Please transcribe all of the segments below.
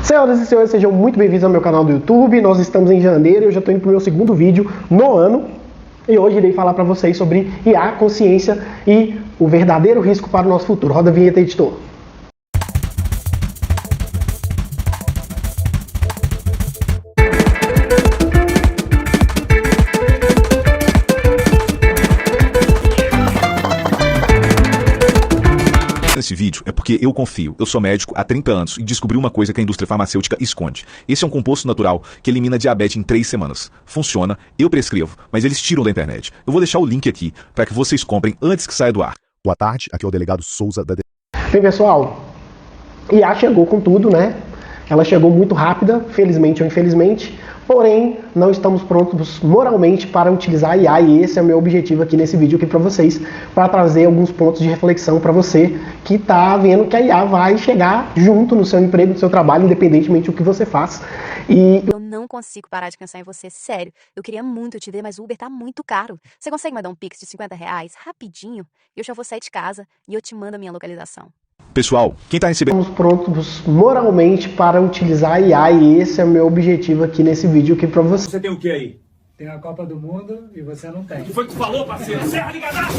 Senhoras e senhores, sejam muito bem-vindos ao meu canal do YouTube. Nós estamos em janeiro e eu já estou indo para o meu segundo vídeo no ano. E hoje irei falar para vocês sobre IA, consciência e o verdadeiro risco para o nosso futuro. Roda a vinheta, editor. Esse vídeo é porque eu confio. Eu sou médico há 30 anos e descobri uma coisa que a indústria farmacêutica esconde. Esse é um composto natural que elimina diabetes em 3 semanas. Funciona, eu prescrevo, mas eles tiram da internet. Eu vou deixar o link aqui para que vocês comprem antes que saia do ar. Boa tarde, aqui é o delegado Souza da... Bem, pessoal, IA chegou com tudo, né? Ela chegou muito rápida, felizmente ou infelizmente, porém não estamos prontos moralmente para utilizar a IA e esse é o meu objetivo aqui nesse vídeo aqui para vocês, para trazer alguns pontos de reflexão para você que está vendo que a IA vai chegar junto no seu emprego, no seu trabalho, independentemente do que você faz. E eu não consigo parar de pensar em você, sério. Eu queria muito te ver, mas o Uber tá muito caro. Você consegue mandar um Pix de R$50 rapidinho? Eu já vou sair de casa e eu te mando a minha localização. Pessoal, quem está recebendo... Estamos prontos moralmente para utilizar a IA e esse é o meu objetivo aqui nesse vídeo aqui para você. Você tem o que aí? Tem a Copa do Mundo e você não tem. O que foi que tu falou, parceiro? Serra ligadaço!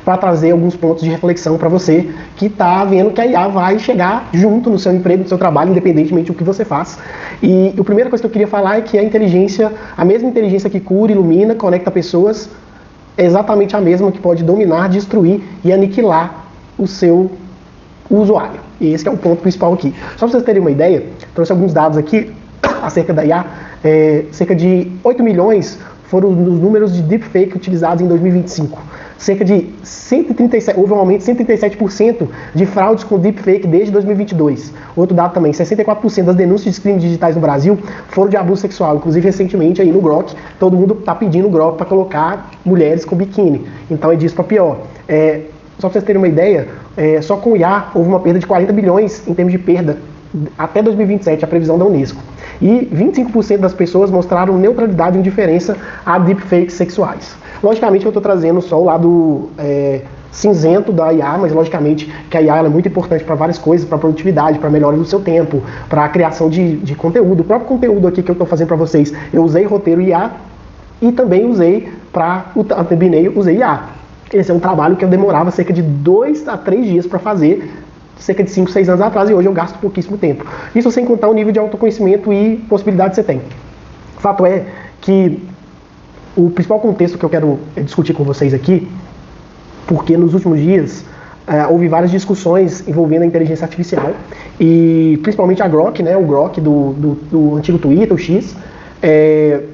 Para trazer alguns pontos de reflexão para você que está vendo que a IA vai chegar junto no seu emprego, no seu trabalho, independentemente do que você faz. E a primeira coisa que eu queria falar é que a inteligência, a mesma inteligência que cura, ilumina, conecta pessoas, é exatamente a mesma que pode dominar, destruir e aniquilar o seu usuário. E esse é o ponto principal aqui. Só para vocês terem uma ideia, trouxe alguns dados aqui acerca da IA. Cerca de 8 milhões foram os números de deepfake utilizados em 2025. Cerca de 137, houve um aumento de 137% de fraudes com deepfake desde 2022. Outro dado também, 64% das denúncias de crimes digitais no Brasil foram de abuso sexual. Inclusive, recentemente, aí no Grok, todo mundo está pedindo o Grok para colocar mulheres com biquíni. Então, é disso para pior. Só para vocês terem uma ideia, só com o IA houve uma perda de 40 bilhões em termos de perda até 2027, a previsão da Unesco. E 25% das pessoas mostraram neutralidade e indiferença a deepfakes sexuais. Logicamente eu estou trazendo só o lado cinzento da IA, mas logicamente que a IA ela é muito importante para várias coisas, para produtividade, para melhora do seu tempo, para a criação de conteúdo. O próprio conteúdo aqui que eu estou fazendo para vocês, eu usei roteiro IA e também usei para o thumbnail, usei IA. Esse é um trabalho que eu demorava cerca de 2 a 3 dias para fazer, cerca de 5, 6 anos atrás, e hoje eu gasto pouquíssimo tempo. Isso sem contar o nível de autoconhecimento e possibilidade que você tem. O fato é que o principal contexto que eu quero discutir com vocês aqui, porque nos últimos dias houve várias discussões envolvendo a inteligência artificial, e principalmente a Grok, né, o Grok do antigo Twitter, o X.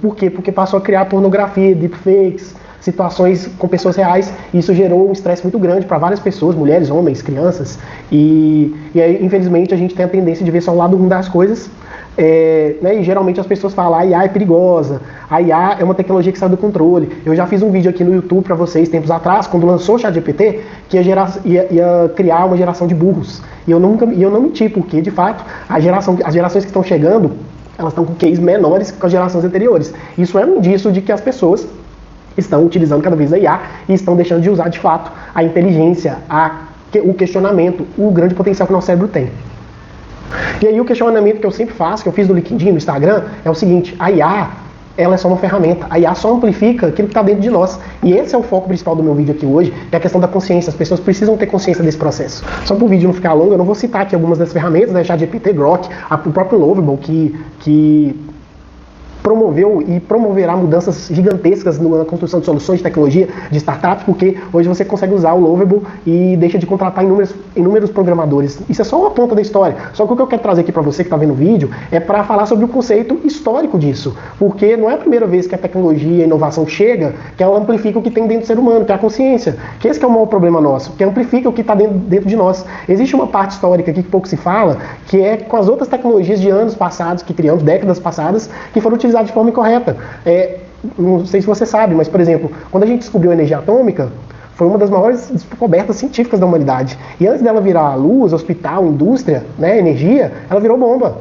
Por quê? Porque passou a criar pornografia, deepfakes, situações com pessoas reais, e isso gerou um estresse muito grande para várias pessoas, mulheres, homens, crianças, e aí, infelizmente, a gente tem a tendência de ver só o lado 1 das coisas, né, e geralmente as pessoas falam, a IA é perigosa, a IA é uma tecnologia que sai do controle. Eu já fiz um vídeo aqui no YouTube para vocês, tempos atrás, quando lançou o ChatGPT, que ia criar uma geração de burros, e eu não menti, porque, de fato, as gerações que estão chegando, elas estão com QIs menores que as gerações anteriores. Isso é um indício de que as pessoas estão utilizando cada vez a IA e estão deixando de usar de fato a inteligência, o questionamento, o grande potencial que o nosso cérebro tem. E aí o questionamento que eu sempre faço, que eu fiz no LinkedIn, no Instagram, é o seguinte: a IA, ela é só uma ferramenta, a IA só amplifica aquilo que está dentro de nós. E esse é o foco principal do meu vídeo aqui hoje, que é a questão da consciência. As pessoas precisam ter consciência desse processo. Só para o vídeo não ficar longo, eu não vou citar aqui algumas das ferramentas, né, ChatGPT, Grok, o próprio Lovable, que promoveu e promoverá mudanças gigantescas na construção de soluções de tecnologia, de startups, porque hoje você consegue usar o Lovable e deixa de contratar inúmeros programadores. Isso é só uma ponta da história. Só que o que eu quero trazer aqui para você que está vendo o vídeo é para falar sobre o conceito histórico disso, porque não é a primeira vez que a tecnologia e a inovação chega, que ela amplifica o que tem dentro do ser humano, que é a consciência, que esse que é o maior problema nosso, que amplifica o que está dentro de nós. Existe uma parte histórica aqui que pouco se fala, que é com as outras tecnologias de anos passados, que criamos, décadas passadas, que foram utilizadas de forma incorreta. Não sei se você sabe, mas, por exemplo, quando a gente descobriu a energia atômica, foi uma das maiores descobertas científicas da humanidade. E antes dela virar luz, hospital, indústria, né, energia, ela virou bomba.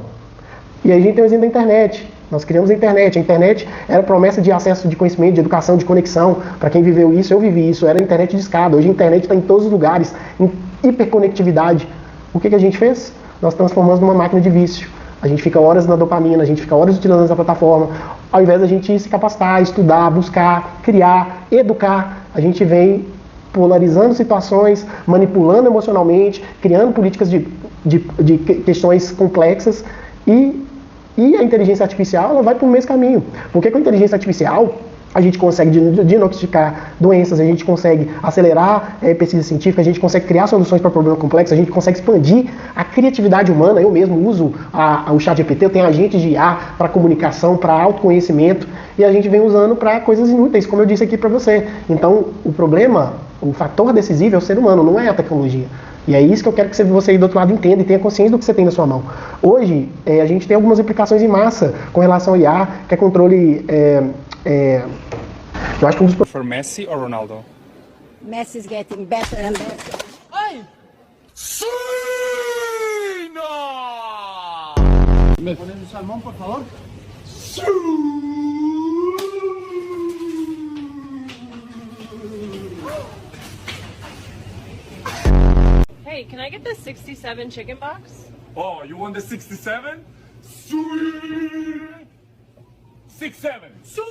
E aí a gente tem o exemplo da internet. Nós criamos a internet. A internet era promessa de acesso de conhecimento, de educação, de conexão. Para quem viveu isso, eu vivi isso. Era a internet de escada. Hoje a internet está em todos os lugares, em hiperconectividade. O que a gente fez? nós transformamos numa máquina de vício. A gente fica horas na dopamina, a gente fica horas utilizando essa plataforma, ao invés da gente se capacitar, estudar, buscar, criar, educar, a gente vem polarizando situações, manipulando emocionalmente, criando políticas de questões complexas e a inteligência artificial ela vai para o mesmo caminho. Porque com a inteligência artificial a gente consegue diagnosticar doenças, a gente consegue acelerar pesquisa científica, a gente consegue criar soluções para problemas complexos, a gente consegue expandir a criatividade humana. Eu mesmo uso o ChatGPT, eu tenho agentes de IA para comunicação, para autoconhecimento, e a gente vem usando para coisas inúteis, como eu disse aqui para você. Então, o problema, o fator decisivo é o ser humano, não é a tecnologia. E é isso que eu quero que você aí do outro lado entenda e tenha consciência do que você tem na sua mão. Hoje, a gente tem algumas aplicações em massa com relação ao IA, que é controle... eu acho que um dos... For Messi or Ronaldo? Messi is getting better and better. Ai! Sim! ¿Me pones un salmón, por favor? Hey, can I get the 67 chicken box? Oh, you want the 67? Sweet! 67. Sweet!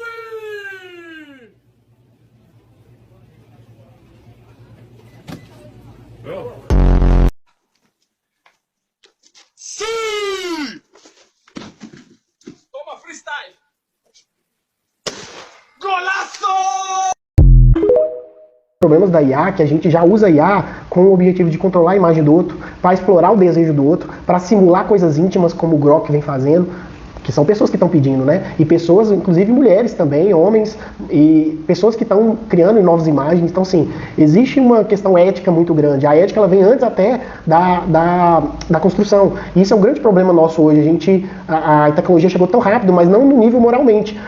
Oh. Sim! Toma freestyle! Golaço! Problemas da IA, que a gente já usa a IA com o objetivo de controlar a imagem do outro, para explorar o desejo do outro, para simular coisas íntimas como o Grok vem fazendo, que são pessoas que estão pedindo, né? E pessoas, inclusive mulheres também, homens, e pessoas que estão criando novas imagens. Então, sim, existe uma questão ética muito grande. A ética ela vem antes até da construção. E isso é um grande problema nosso hoje. A tecnologia chegou tão rápido, mas não no nível moralmente.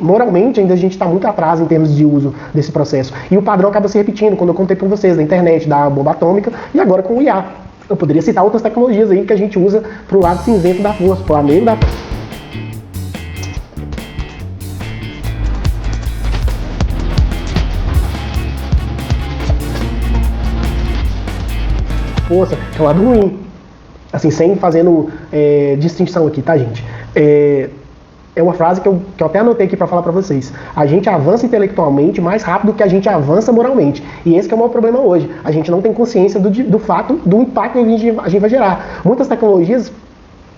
Moralmente, ainda a gente está muito atrás em termos de uso desse processo. E o padrão acaba se repetindo, quando eu contei para vocês da internet, da bomba atômica, e agora com o IA. Eu poderia citar outras tecnologias aí que a gente usa para o lado cinzento da força, para o lado negro da força, é um lado ruim. Assim, sem fazendo distinção aqui, tá, gente? É uma frase que eu até anotei aqui para falar para vocês. A gente avança intelectualmente mais rápido que a gente avança moralmente. E esse que é o maior problema hoje. A gente não tem consciência do fato, do impacto que a gente vai gerar. Muitas tecnologias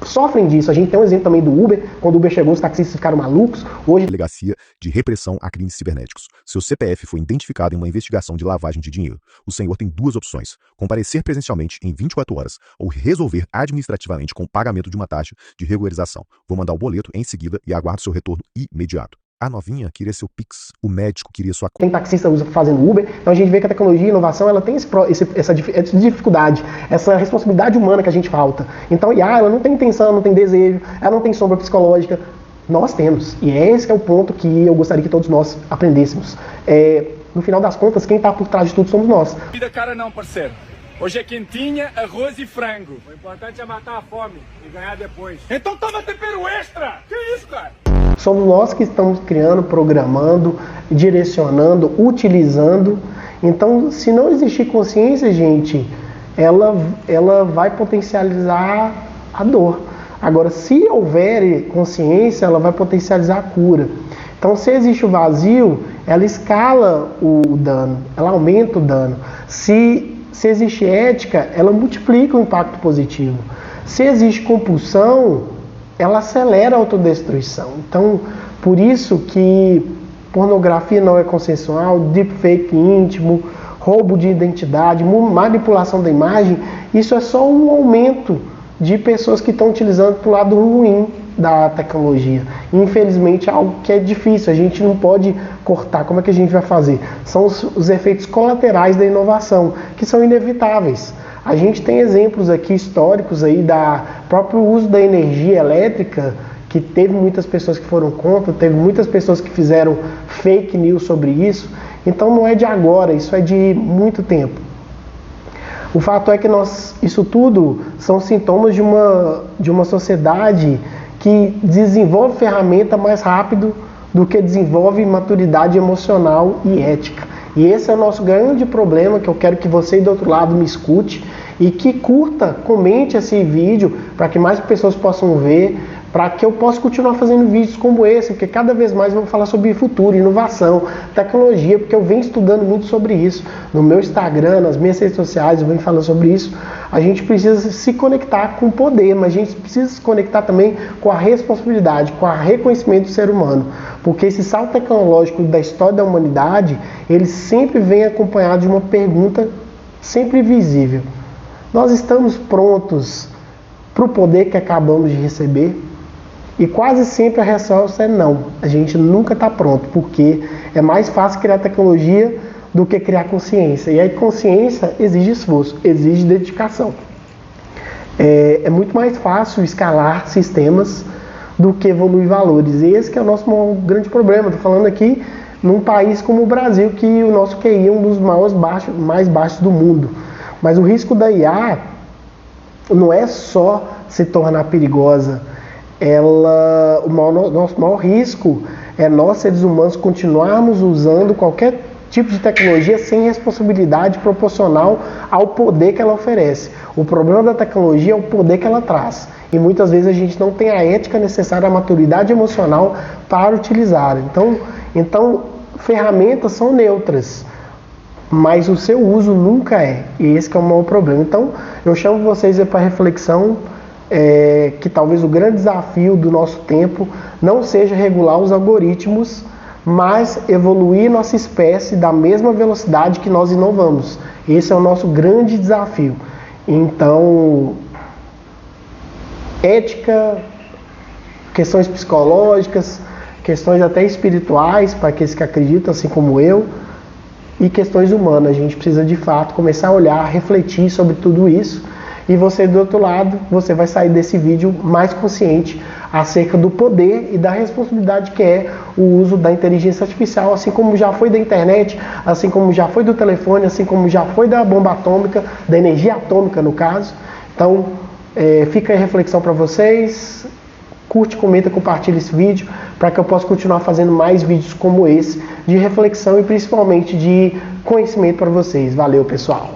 sofrem disso. A gente tem um exemplo também do Uber. Quando o Uber chegou, os taxistas ficaram malucos. Hoje, Delegacia de Repressão a Crimes Cibernéticos. Seu CPF foi identificado em uma investigação de lavagem de dinheiro. O senhor tem duas opções: comparecer presencialmente em 24 horas ou resolver administrativamente com o pagamento de uma taxa de regularização. Vou mandar o boleto em seguida e aguardo seu retorno imediato. A novinha queria seu Pix, o médico queria sua conta. Tem taxista fazendo Uber, então a gente vê que a tecnologia e a inovação ela tem essa dificuldade, essa responsabilidade humana que a gente falta. Então a IA ela não tem intenção, não tem desejo, ela não tem sombra psicológica. Nós temos, e esse é o ponto que eu gostaria que todos nós aprendêssemos. No final das contas, quem está por trás de tudo somos nós. Vida cara não, parceiro. Hoje é quentinha, arroz e frango. O importante é matar a fome e ganhar depois. Então toma tempero extra! Que isso, cara? Somos nós que estamos criando, programando, direcionando, utilizando. Então, se não existir consciência, gente, ela vai potencializar a dor. Agora, se houver consciência, ela vai potencializar a cura. Então, se existe o vazio, ela escala o dano, ela aumenta o dano. Se existe ética, ela multiplica o impacto positivo. Se existe compulsão, ela acelera a autodestruição. Então, por isso que pornografia não é consensual, deepfake íntimo, roubo de identidade, manipulação da imagem, isso é só um aumento de pessoas que estão utilizando para o lado ruim da tecnologia. Infelizmente é algo que é difícil, a gente não pode cortar. Como é que a gente vai fazer? São os efeitos colaterais da inovação, que são inevitáveis. A gente tem exemplos aqui históricos aí da próprio uso da energia elétrica, que teve muitas pessoas que foram contra, teve muitas pessoas que fizeram fake news sobre isso. Então não é de agora, isso é de muito tempo. O fato é que isso tudo são sintomas de uma sociedade que desenvolve ferramenta mais rápido do que desenvolve maturidade emocional e ética. E esse é o nosso grande problema, que eu quero que você do outro lado me escute e que curta, comente esse vídeo para que mais pessoas possam ver, para que eu possa continuar fazendo vídeos como esse, porque cada vez mais eu vou falar sobre futuro, inovação, tecnologia, porque eu venho estudando muito sobre isso. No meu Instagram, nas minhas redes sociais, eu venho falando sobre isso. A gente precisa se conectar com o poder, mas a gente precisa se conectar também com a responsabilidade, com o reconhecimento do ser humano. Porque esse salto tecnológico da história da humanidade, ele sempre vem acompanhado de uma pergunta sempre visível. Nós estamos prontos para o poder que acabamos de receber? E quase sempre a resposta é não. A gente nunca está pronto, porque é mais fácil criar tecnologia do que criar consciência. E aí consciência exige esforço, exige dedicação. É muito mais fácil escalar sistemas do que evoluir valores. E esse que é o nosso grande problema. Estou falando aqui num país como o Brasil, que o nosso QI é um dos mais baixos do mundo. Mas o risco da IA não é só se tornar perigosa. Nosso maior risco é nós, seres humanos, continuarmos usando qualquer tipo de tecnologia sem responsabilidade proporcional ao poder que ela oferece. O problema da tecnologia é o poder que ela traz. E muitas vezes a gente não tem a ética necessária, a maturidade emocional para utilizar. Então ferramentas são neutras, mas o seu uso nunca é. E esse que é o maior problema. Então eu chamo vocês para reflexão. Que talvez o grande desafio do nosso tempo não seja regular os algoritmos, mas evoluir nossa espécie da mesma velocidade que nós inovamos. Esse é o nosso grande desafio. Então, ética, questões psicológicas, questões até espirituais, para aqueles que acreditam, assim como eu, e questões humanas. A gente precisa de fato começar a olhar, refletir sobre tudo isso. E você do outro lado, você vai sair desse vídeo mais consciente acerca do poder e da responsabilidade que é o uso da inteligência artificial, assim como já foi da internet, assim como já foi do telefone, assim como já foi da bomba atômica, da energia atômica no caso. Então, fica aí a reflexão para vocês. Curte, comenta, compartilha esse vídeo para que eu possa continuar fazendo mais vídeos como esse de reflexão e principalmente de conhecimento para vocês. Valeu, pessoal!